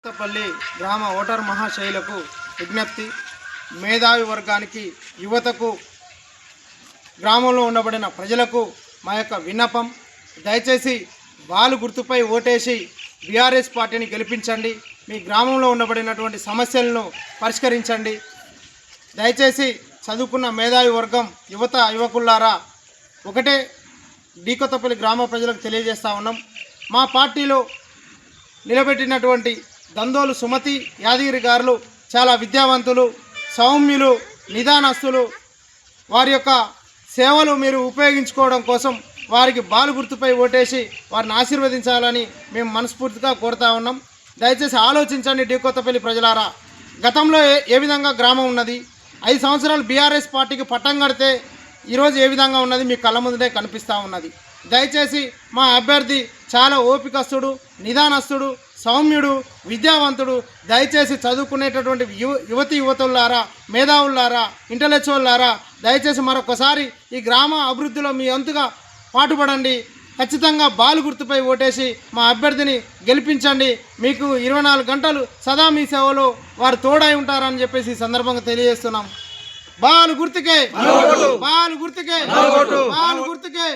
కొత్తపల్లి గ్రామ ఓటర్ మహాశైలకు విజ్ఞప్తి, మేధావి వర్గానికి, యువతకు, గ్రామంలో ఉండబడిన ప్రజలకు మా యొక్క విన్నపం, దయచేసి బాలు గుర్తుపై ఓటేసి బీఆర్ఎస్ పార్టీని గెలిపించండి. మీ గ్రామంలో ఉండబడినటువంటి సమస్యలను పరిష్కరించండి. దయచేసి చదువుకున్న మేధావి వర్గం, యువకులారా ఒకటే కొత్తపల్లి గ్రామ ప్రజలకు తెలియజేస్తూ ఉన్నాం. మా పార్టీలో నిలబెట్టినటువంటి దందోలు సుమతి యాదగిరి గారు చాలా విద్యావంతులు, సౌమ్యులు, నిదానస్తులు. వారి యొక్క సేవలు మీరు ఉపయోగించుకోవడం కోసం వారికి బాలు గుర్తుపై ఓటేసి వారిని ఆశీర్వదించాలని మేము మనస్ఫూర్తిగా కోరుతా ఉన్నాం. దయచేసి ఆలోచించండి కొత్తపల్లి ప్రజలారా. గతంలో ఏ విధంగా గ్రామం ఉన్నది, 5 సంవత్సరాలు బీఆర్ఎస్ పార్టీకి పట్టం కడితే ఈరోజు ఏ విధంగా ఉన్నది మీ కళ్ళ ముందే కనిపిస్తూ ఉన్నది. దయచేసి మా అభ్యర్థి చాలా ఓపికస్తుడు, నిదానస్తుడు, సౌమ్యుడు, విద్యావంతుడు. దయచేసి చదువుకునేటటువంటి యువతులారా, మేధావులారా, ఇంటలెక్చువల్లారా, దయచేసి మరొకసారి ఈ గ్రామ అభివృద్ధిలో మీ వంతుగా పాటుపడండి. ఖచ్చితంగా బాలు గుర్తుపై ఓటేసి మా అభ్యర్థిని గెలిపించండి. మీకు 24 గంటలు సదా మీ సేవలో వారు తోడై ఉంటారని చెప్పేసి ఈ సందర్భంగా తెలియజేస్తున్నాం. బాలు గుర్తుకే, బాలు గుర్తుకే, బాలు గుర్తుకే.